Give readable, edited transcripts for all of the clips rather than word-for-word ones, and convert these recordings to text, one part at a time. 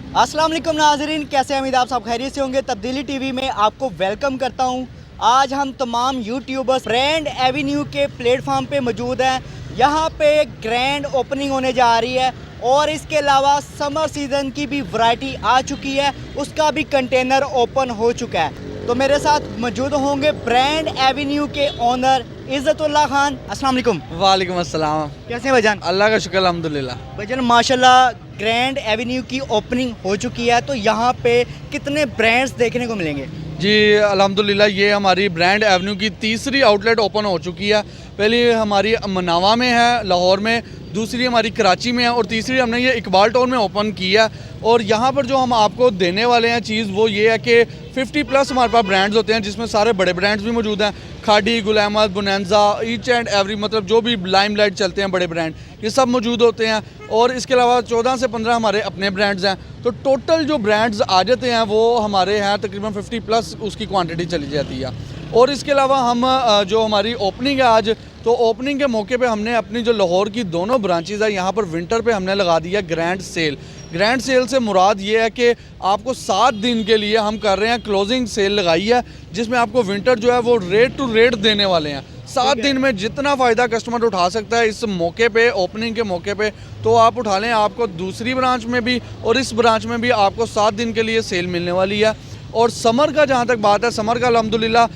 अस्सलाम वालेकुम नाज़रीन, कैसे उम्मीद आप सब खैरियत से होंगे। तब्दीली टीवी में आपको वेलकम करता हूं। आज हम तमाम यूट्यूबर्स ब्रांड एवेन्यू के प्लेटफॉर्म पे मौजूद हैं। यहां पे ग्रैंड ओपनिंग होने जा रही है और इसके अलावा समर सीज़न की भी वैरायटी आ चुकी है, उसका भी कंटेनर ओपन हो चुका है। तो मेरे साथ मौजूद होंगे ब्रांड एवेन्यू के ओनर इज़्ज़तुल्लाह खान। अस्सलाम वालेकुम। वालेकुम अस्सलाम। कैसे हैं भाईजान? अल्लाह का शुक्र अल्हम्दुलिल्लाह। भाईजान माशाल्लाह ग्रैंड एवेन्यू की ओपनिंग हो चुकी है, तो यहाँ पे कितने ब्रांड्स देखने को मिलेंगे? जी अल्हम्दुलिल्लाह, ये हमारी ब्रांड एवेन्यू की तीसरी आउटलेट ओपन हो चुकी है। पहली हमारी मनावा में है लाहौर में, दूसरी हमारी कराची में है और तीसरी हमने ये इकबाल टाउन में ओपन की है। और यहाँ पर जो हम आपको देने वाले हैं चीज़ वो ये है कि 50+ हमारे पास ब्रांड्स होते हैं, जिसमें सारे बड़े ब्रांड्स भी मौजूद हैं। Khaadi, Gul Ahmed, Bonanza, each and every, मतलब जो भी लाइमलाइट चलते हैं बड़े ब्रांड, ये सब मौजूद होते हैं। और इसके अलावा 14 से 15 हमारे अपने ब्रांड्स हैं। तो टोटल जो ब्रांड्स आ जाते हैं वो हमारे हैं तकरीबन 50+ उसकी क्वांटिटी चली जाती है। और इसके अलावा हम जो हमारी ओपनिंग है आज, तो ओपनिंग के मौके पे हमने अपनी जो लाहौर की दोनों ब्रांचेज़ है यहाँ पर विंटर पे हमने लगा दिया ग्रैंड सेल। ग्रैंड सेल से मुराद ये है कि आपको 7 दिन के लिए हम कर रहे हैं क्लोजिंग सेल लगाई है, जिसमें आपको विंटर जो है वो रेट टू रेट देने वाले हैं। 7 दिन में जितना फ़ायदा कस्टमर उठा सकता है इस मौके पे, ओपनिंग के मौके पे, तो आप उठा लें। आपको दूसरी ब्रांच में भी और इस ब्रांच में भी आपको 7 दिन के लिए सेल मिलने वाली है। और समर का जहाँ तक बात है, समर का अल्हम्दुलिल्लाह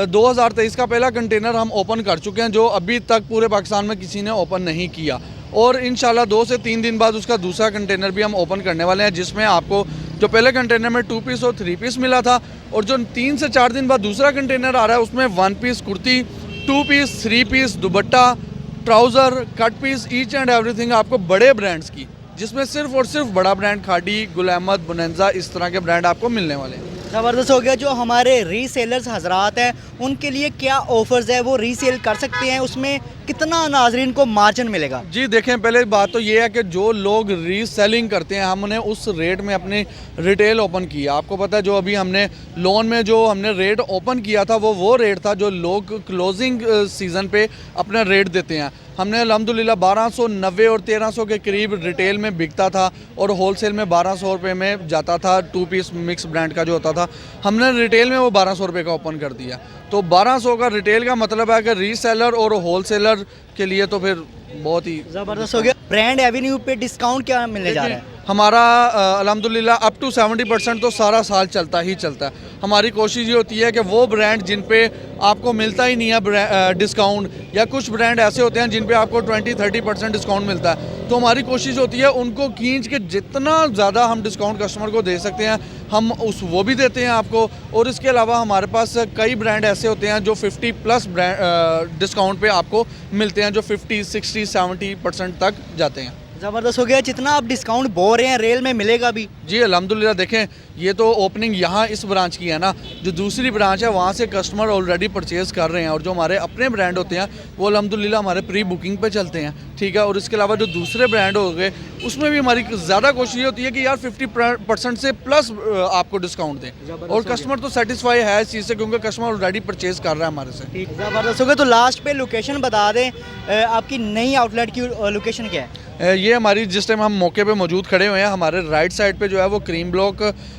2023 का पहला कंटेनर हम ओपन कर चुके हैं, जो अभी तक पूरे पाकिस्तान में किसी ने ओपन नहीं किया। और इंशाल्लाह 2 से 3 दिन बाद उसका दूसरा कंटेनर भी हम ओपन करने वाले हैं, जिसमें आपको जो पहले कंटेनर में 2 पीस और 3 पीस मिला था, और जो 3 से 4 दिन बाद दूसरा कंटेनर आ रहा है उसमें 1 piece kurti, 2 piece, 3 piece dupatta, trouser, cut piece, each and everything आपको बड़े ब्रांड्स की, जिसमें सिर्फ और सिर्फ बड़ा ब्रांड खाड़ी, गुल अहमद, बोनांजा, इस तरह के ब्रांड आपको मिलने वाले हैं। ज़बरदस्त हो गया। जो हमारे रीसेलर्स हजरात हैं उनके लिए क्या ऑफर्स है, वो रीसेल कर सकते हैं, उसमें कितना नाजरीन को मार्जिन मिलेगा? जी देखें, पहले बात तो ये है कि जो लोग रीसेलिंग करते हैं, हमने उस रेट में अपनी रिटेल ओपन किया। आपको पता है जो अभी हमने लोन में जो हमने रेट ओपन किया था वो रेट था जो लोग क्लोजिंग सीज़न पे अपना रेट देते हैं। हमने अल्हम्दुलिल्लाह 1290 और 1300 के करीब रिटेल में बिकता था और होलसेल में 1200 रुपये में जाता था। 2 पीस मिक्स ब्रांड का जो होता था, हमने रिटेल में वो 1200 रुपये का ओपन कर दिया। तो 1200 का रिटेल का मतलब है कि रीसेलर और होलसेलर के लिए तो फिर बहुत ही ज़बरदस्त हो गया। ब्रांड एवेन्यू पे डिस्काउंट क्या मिलने जा रहा है? हमारा अल्हम्दुलिल्लाह अप टू 70% तो सारा साल चलता ही चलता है। हमारी कोशिश ये होती है कि वो ब्रांड जिन पे आपको मिलता ही नहीं है डिस्काउंट, या कुछ ब्रांड ऐसे होते हैं जिन पे आपको 20-30% डिस्काउंट मिलता है, तो हमारी कोशिश होती है उनको खींच के जितना ज़्यादा हम डिस्काउंट कस्टमर को दे सकते हैं हम वो भी देते हैं आपको। और इसके अलावा हमारे पास कई ब्रांड ऐसे होते हैं जो 50+ डिस्काउंट पे आपको मिलते हैं, जो 50, 60, 70% तक जाते हैं। ज़बरदस्त हो गया। जितना आप डिस्काउंट बोल रहे हैं रेल में मिलेगा भी? जी अल्हम्दुलिल्लाह, देखें ये तो ओपनिंग यहाँ इस ब्रांच की है ना, जो दूसरी ब्रांच है वहाँ से कस्टमर ऑलरेडी परचेज़ कर रहे हैं, और जो हमारे अपने ब्रांड होते हैं वो अल्हम्दुलिल्लाह हमारे प्री बुकिंग पे चलते हैं, ठीक है। और इसके अलावा जो दूसरे ब्रांड हो गए उसमें भी हमारी ज़्यादा कोशिश होती है कि यार 50% से प्लस आपको डिस्काउंट दें, और कस्टमर तो सेटिस्फाई है इस चीज़ से, क्योंकि कस्टमर ऑलरेडी परचेज़ कर रहा है हमारे से। ज़बरदस्त हो गया। तो लास्ट पे लोकेशन बता दें, आपकी नई आउटलेट की लोकेशन क्या है? ये हमारी जिस टाइम हम मौके पे मौजूद खड़े हुए हैं, हमारे राइट साइड पे जो है वो क्रीम ब्लॉक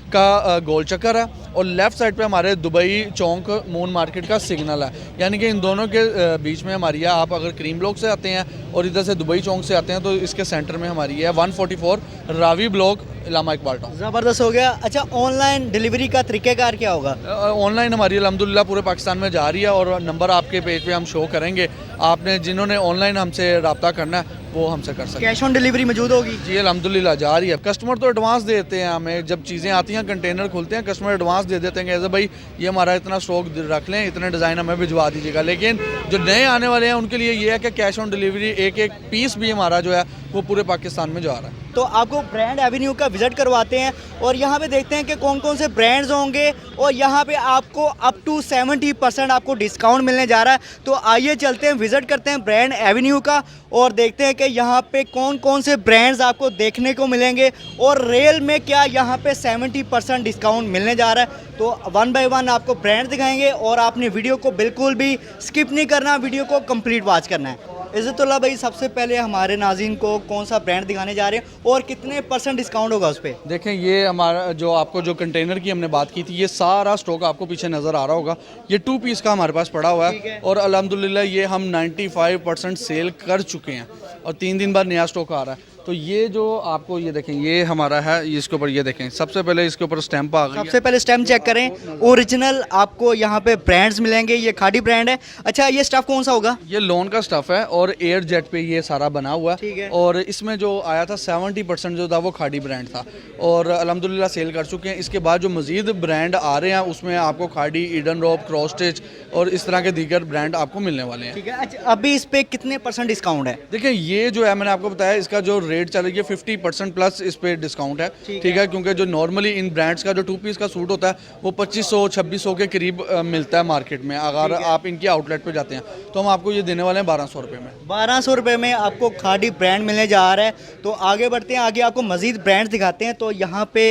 का गोल चक्कर है, और लेफ़्ट साइड पे हमारे दुबई चौक मून मार्केट का सिग्नल है। यानी कि इन दोनों के बीच में हमारी है। आप अगर क्रीम ब्लॉक से आते हैं और इधर से दुबई चौक से आते हैं तो इसके सेंटर में हमारी है 144 रावी ब्लॉक, इलामा इकबाल टाउन। ज़बरदस्त हो गया। अच्छा, ऑनलाइन डिलीवरी का तरीक़ेकार क्या होगा? ऑनलाइन हमारी अल्हम्दुलिल्लाह पूरे पाकिस्तान में जा रही है, और नंबर आपके पेज पे हम शो करेंगे। आपने जिन्होंने ऑनलाइन हमसे रब्ता करना है वो हमसे कर सकते हैं। कैश ऑन डिलीवरी मौजूद होगी? जी अल्हम्दुलिल्लाह जा रही है। कस्टमर तो एडवांस दे देते हैं हमें, जब चीज़ें आती हैं कंटेनर खुलते हैं कस्टमर एडवांस दे देते हैं कि ऐसे भाई ये हमारा इतना स्टॉक रख लें, इतने डिज़ाइन हमें भिजवा दीजिएगा। लेकिन जो नए आने वाले हैं उनके लिए ये है कि कैश ऑन डिलीवरी, एक एक पीस भी हमारा जो है वो पूरे पाकिस्तान में जा रहा है। तो आपको ब्रांड एवेन्यू का विज़िट करवाते हैं और यहाँ पे देखते हैं कि कौन कौन से ब्रांड्स होंगे, और यहाँ पे आपको अप टू 70% आपको डिस्काउंट मिलने जा रहा है। तो आइए चलते हैं, विज़िट करते हैं ब्रांड एवेन्यू का, और देखते हैं कि यहाँ पे कौन कौन से ब्रांड्स आपको देखने को मिलेंगे, और रेल में क्या यहाँ पे 70% डिस्काउंट मिलने जा रहा है। तो 1 बाय 1 आपको ब्रांड दिखाएंगे, और आपने वीडियो को बिल्कुल भी स्किप नहीं करना, वीडियो को कंप्लीट वॉच करना है। इज़्ज़तुल्लाह भाई, सबसे पहले हमारे नाज़रीन को कौन सा ब्रांड दिखाने जा रहे हैं और कितने % डिस्काउंट होगा उस पर? देखें, ये हमारा जो आपको जो कंटेनर की हमने बात की थी, ये सारा स्टॉक आपको पीछे नज़र आ रहा होगा। ये 2 पीस का हमारे पास पड़ा हुआ ठीक है। है और अल्हम्दुलिल्लाह ये हम 95% सेल कर चुके हैं और 3 दिन बाद नया स्टॉक आ रहा है। तो ये जो आपको ये देखें, ये हमारा है, इसके ऊपर ये देखें, सबसे पहले इसके ऊपर स्टैंप आ गई है। सबसे पहले स्टैम्प चेक करें, ओरिजिनल आपको यहाँ पे ब्रांड्स मिलेंगे। ये खादी ब्रांड है। अच्छा, ये स्टफ कौन सा होगा? ये लोन का स्टफ़ है और एयर जेट पे ये सारा बना हुआ ठीक है। है और इसमें जो आया था 70% जो था वो खादी ब्रांड था और अल्हम्दुलिल्लाह सेल कर चुके हैं। इसके बाद जो मज़ीद ब्रांड आ रहे हैं उसमें आपको खादी, ईडन रॉप, क्रॉस स्टिच और इस तरह के दीगर ब्रांड आपको मिलने वाले हैं। ठीक है। अच्छा, अभी इस पे कितने % डिस्काउंट है? देखिए, ये जो है मैंने आपको बताया, इसका जो रेट चल रही है 50% प्लस इस पे डिस्काउंट है। ठीक है, क्योंकि जो नॉर्मली इन ब्रांड्स का जो 2 पीस का सूट होता है वो 2500-2600 के करीब मिलता है मार्केट में। अगर आप इनकी आउटलेट पे जाते हैं तो हम आपको ये देने वाले हैं 1200 रुपये में। 1200 रुपये में आपको खादी ब्रांड मिलने जा रहा है। तो आगे बढ़ते हैं, आगे आपको मजीद ब्रांड्स दिखाते हैं। तो यहाँ पे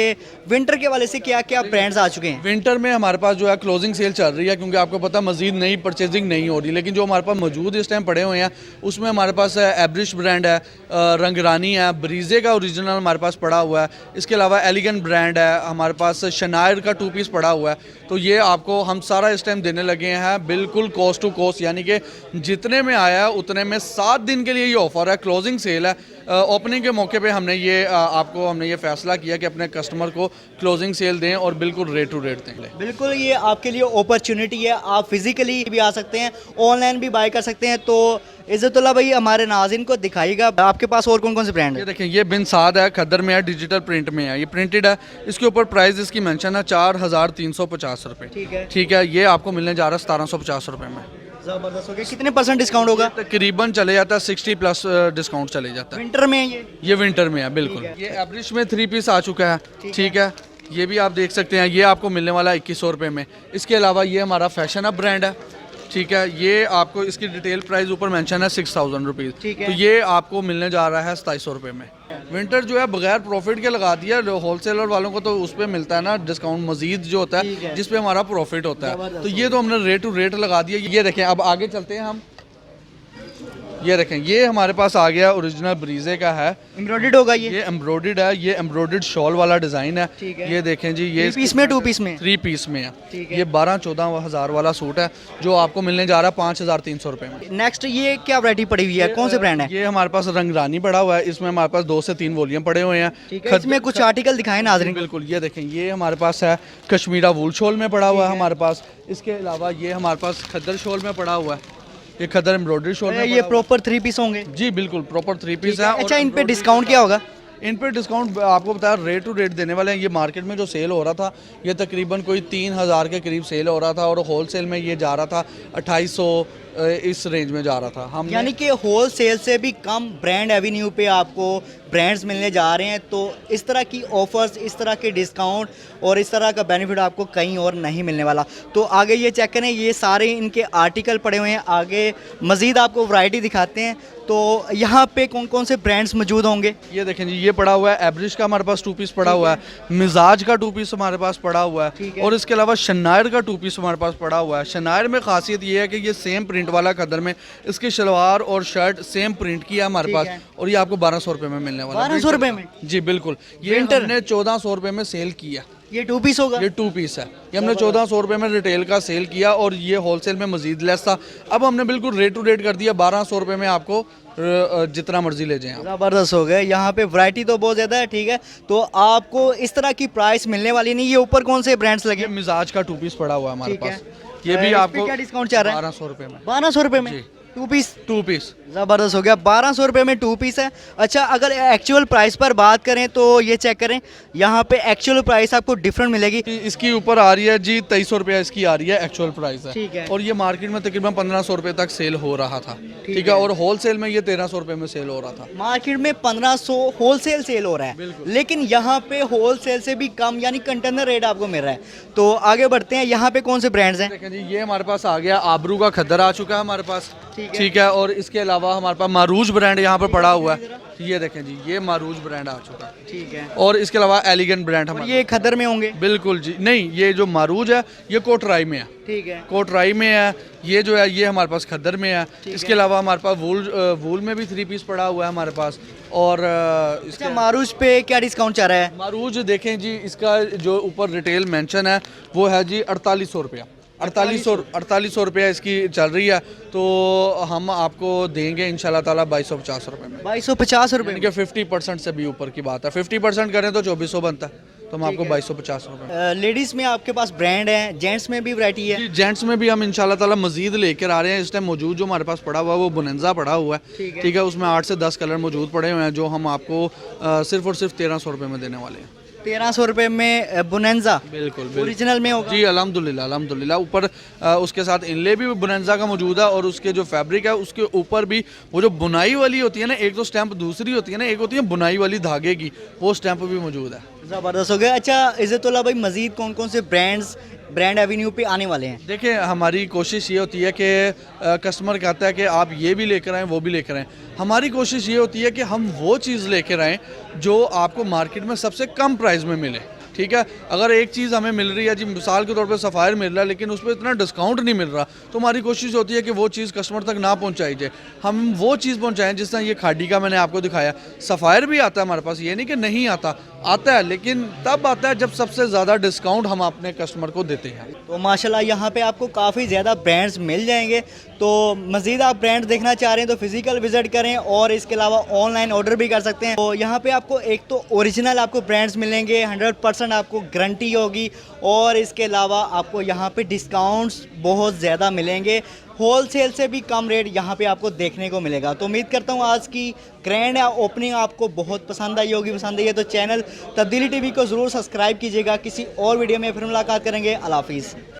विंटर के वाले से क्या क्या ब्रांड्स आ चुके हैं? विंटर में हमारे पास जो है क्लोजिंग सेल चल रही है, क्योंकि आपको पता मजीद नई परचेजिंग नहीं हो रही, लेकिन जो हमारे पास मौजूद इस टाइम पड़े हुए हैं उसमें हमारे पास एब्रिश ब्रांड है, रंगरानी है, ब्रीजे का ओरिजिनल हमारे पास पड़ा हुआ है। इसके अलावा एलिगेंट ब्रांड है, हमारे पास शनायर का 2 पीस पड़ा हुआ है। तो ये आपको हम सारा इस टाइम देने लगे हैं बिल्कुल कॉस्ट टू कॉस्ट, यानी कि जितने में आया है उतने में। 7 दिन के लिए ये ऑफ़र है, क्लोजिंग सेल है। ओपनिंग के मौके पे हमने ये फ़ैसला किया कि अपने कस्टमर को क्लोजिंग सेल दें और बिल्कुल रेट टू रेट दें। बिल्कुल, ये आपके लिए अपॉर्चुनिटी है। आप फिजिकली भी आ सकते हैं, ऑनलाइन भी बाय कर सकते हैं। तो इज़्ज़तुल्लाह भाई, हमारे नाज़रीन को दिखाइएगा आपके पास और कौन कौन से ब्रांड ये है? देखें, ये बिन साद है, खद्दर में है, डिजिटल प्रिंट में है, ये प्रिंटेड है। इसके ऊपर प्राइस इसकी मेंशन है 4350 रुपये। ठीक है। ठीक है, ये आपको मिलने जा रहा है 1750 रुपये में। ज़बरदस्त हो गया। कितने % डिस्काउंट होगा? तकरीबन चले जाता है 60+ डिस्काउंट चले जाता है। विंटर में है ये विंटर में है बिल्कुल। ये एवरेज में 3 पीस आ चुका है। ठीक है, ये भी आप देख सकते हैं, ये आपको मिलने वाला है 2100 रुपये में। इसके अलावा ये हमारा फैशन अप ब्रांड है। ठीक है, ये आपको इसकी डिटेल प्राइस ऊपर मेंशन है 6000 रुपीज़। ठीक है। तो ये आपको मिलने जा रहा है 2700 रुपये में। विंटर जो है बगैर प्रॉफिट के लगा दिया, होलसेलर वालों को तो उस पर मिलता है ना डिस्काउंट मजीद जो होता है, जिस पे हमारा प्रॉफिट होता है। तो ये तो हमने रेट टू रेट लगा दिया। ये देखें, अब आगे चलते हैं हम। ये देखें, ये हमारे पास आ गया ओरिजिनल ब्रीजे का है, एम्ब्रॉयडर्ड होगा ये? ये एम्ब्रॉयडर्ड है, ये एम्ब्रॉयडर्ड शॉल वाला डिज़ाइन है। ठीक है। ये देखें जी, ये 3 पीस में 2 पीस में? 3 पीस में है। ठीक है। ये 12-14 हज़ार वाला सूट है जो आपको मिलने जा रहा है 5300 रुपये में। नेक्स्ट ये क्या वैरायटी पड़ी हुई है, कौन से ब्रांड है? ये हमारे पास रंगरानी पड़ा हुआ है, इसमें हमारे पास 2 से 3 वॉल्यूम पड़े हुए हैं। ठीक है, इसमें कुछ आर्टिकल दिखाए नाज़रीन को। बिल्कुल, ये देखें, ये हमारे पास है कश्मीरा वूल शॉल में पड़ा हुआ है हमारे पास। इसके अलावा ये हमारे पास खद्दर शॉल में पड़ा हुआ है, ये खद्दर एम्ब्रॉयडरी शॉल में ये प्रॉपर 3 पीस होंगे? जी बिल्कुल, प्रॉपर 3 पीस है। अच्छा, इन पे डिस्काउंट क्या होगा? इन पर डिस्काउंट आपको बताया रेट टू रेट देने वाले हैं। ये मार्केट में जो सेल हो रहा था ये तकरीबन कोई 3000 के करीब सेल हो रहा था और होलसेल में ये जा रहा था 2800 इस रेंज में जा रहा था। हम यानी कि होल सेल से भी कम ब्रांड एवेन्यू पे आपको ब्रांड्स मिलने जा रहे हैं। तो इस तरह की ऑफर्स, इस तरह के डिस्काउंट और इस तरह का बेनिफिट आपको कहीं और नहीं मिलने वाला। तो आगे ये चेक करें, ये सारे इनके आर्टिकल पड़े हुए हैं। आगे मज़ीद आपको वैरायटी दिखाते हैं। तो यहाँ पे कौन कौन से ब्रांड्स मौजूद होंगे? ये देखें जी, ये पड़ा हुआ है एवरेज का हमारे पास 2 पीस पड़ा हुआ है, मिजाज का 2 पीस हमारे पास पड़ा हुआ है और इसके अलावा शनायर का 2 पीस हमारे पास पड़ा हुआ है। शनायर में खासियत ये है कि ये सेम प्रिंट वाला खद्दर में इसकी शलवार और शर्ट सेम प्रिंट की है हमारे पास और ये आपको 1200 रुपये में मिलने वाला है। 1200 रुपये में? जी बिल्कुल, ये हमने 1400 रुपये में सेल किया। ये 2 पीस होगा? ये 2 पीस है, ये हमने 1400 रुपये में रिटेल का सेल किया और ये होलसेल में मजीद लेस था। अब हमने बिल्कुल रेट टू रेट कर दिया 1200 रुपये में, आपको जितना मर्जी ले जाएं। ज़बरदस्त हो गए। यहाँ पे वैरायटी तो बहुत ज़्यादा है। ठीक है, तो आपको इस तरह की प्राइस मिलने वाली नहीं। ये ऊपर कौन से ब्रांड्स लगे? ये मिजाज का 2 पीस पड़ा हुआ है हमारे ठीक है। पास, ये भी इस पे आपको क्या डिस्काउंट चल रहा है? 1200 रुपये में। 1200 रुपये में जी। 2 पीस? 2 पीस। ज़बरदस्त हो गया। 1200 रुपये में 2 पीस है। अच्छा, अगर एक्चुअल प्राइस पर बात करें तो ये चेक करें, यहाँ पे एक्चुअल प्राइस आपको डिफरेंट मिलेगी। इसकी ऊपर आ रही है जी 2300 रुपया इसकी आ रही है, एक्चुअल प्राइस है। ठीक है। और ये मार्केट में तकरीबन 1500 रुपये तक सेल हो रहा था। ठीक है, और होलसेल में ये 1300 रुपये में सेल हो रहा था। मार्केट में 1500 होलसेल सेल हो रहा है, लेकिन यहाँ पे होलसेल से भी कम यानी कंटेनर रेट आपको मिल रहा है। तो आगे बढ़ते हैं, यहाँ पे कौन से ब्रांड्स हैं? देखें जी, ये हमारे पास आ गया आबरू का खद्दर आ चुका है हमारे पास। ठीक है, और इसके अलावा हमारे पास मारूज ब्रांड यहाँ पर पड़ा हुआ है। ये देखें जी, ये मारूज ब्रांड आ चुका है। ठीक है। और इसके अलावा एलिगेंट ब्रांड और हमारे, ये खदर में होंगे? बिल्कुल जी, नहीं ये जो मारूज है ये कोटराई में है, ठीक है। कोटराई में है। ये जो है ये हमारे पास खद्दर में है। ठीक इसके है। अलावा हमारे पास वूल में भी 3 पीस पड़ा हुआ है हमारे पास। और अच्छा, मारूज पे क्या डिस्काउंट चल रहा है? मारूज देखें जी, इसका जो ऊपर रिटेल मेंशन है वो है जी 4800 रुपया। 4800 रुपया इसकी चल रही है। तो हम आपको देंगे इंशाल्लाह ताला 2250 रुपये में। 2250 रुपये यानी कि 50% से भी ऊपर की बात है। 50% करें तो 2400 बनता है, तो हम आपको 2250 रुपये। लेडीज में आपके पास ब्रांड है, जेंट्स में भी वैरायटी है? जी, जेंट्स में भी हम इंशाल्लाह ताला मजीद लेकर आ रहे हैं। इस टाइम मौजूद जो हमारे पास पड़ा हुआ है वो बुनेंजा पड़ा हुआ है। ठीक है, उसमें 8 से 10 कलर मौजूद पड़े हुए हैं जो हम आपको सिर्फ और सिर्फ 1300 रुपये में देने वाले हैं। 1300 रुपये में बुनेंजा बिल्कुल ओरिजिनल में होगा? जी अल्हम्दुलिल्लाह। ऊपर उसके साथ इनले भी बुनेंजा का मौजूद है, और उसके जो फैब्रिक है उसके ऊपर भी वो जो बुनाई वाली होती है ना, एक तो स्टैंप दूसरी होती है ना, एक होती है बुनाई वाली धागे की, वो स्टैंप भी मौजूद है। ज़बरदस्त हो गया। अच्छा इज़्ज़तुल्लाह भाई, मज़ीद कौन कौन से ब्रांड्स ब्रांड एवेन्यू पे आने वाले हैं? देखिए, हमारी कोशिश ये होती है कि कस्टमर कहता है कि आप ये भी लेकर आएँ वो भी लेकर आएँ। हमारी कोशिश ये होती है कि हम वो चीज़ लेकर आएँ जो आपको मार्केट में सबसे कम प्राइस में मिले। ठीक है, अगर एक चीज़ हमें मिल रही है जी, मिसाल के तौर पे सफ़ायर मिल रहा है लेकिन उस पर इतना डिस्काउंट नहीं मिल रहा, तो हमारी कोशिश होती है कि वो चीज़ कस्टमर तक ना पहुंचाई जाए, हम वो चीज़ पहुंचाएं। जिस तरह ये खाड़ी का मैंने आपको दिखाया, सफ़ायर भी आता है हमारे पास, ये नहीं कि नहीं आता, आता है, लेकिन तब आता है जब सबसे ज़्यादा डिस्काउंट हम अपने कस्टमर को देते हैं। तो माशाल्लाह यहाँ पे आपको काफ़ी ज़्यादा ब्रांड्स मिल जाएंगे। तो मज़ीद आप ब्रांड देखना चाह रहे हैं तो फिज़िकल विज़िट करें, और इसके अलावा ऑनलाइन ऑर्डर भी कर सकते हैं। तो यहाँ पे आपको एक तो ओरिजिनल आपको ब्रांड्स मिलेंगे, 100% आपको गारंटी होगी, और इसके अलावा आपको यहाँ पे डिस्काउंट्स बहुत ज़्यादा मिलेंगे। होलसेल से भी कम रेट यहाँ पे आपको देखने को मिलेगा। तो उम्मीद करता हूँ आज की ग्रैंड ओपनिंग आपको बहुत पसंद आई होगी। पसंद आई है तो चैनल तब्दीली टीवी को ज़रूर सब्सक्राइब कीजिएगा। किसी और वीडियो में फिर मुलाकात करेंगे। अल्लाह हाफिज़।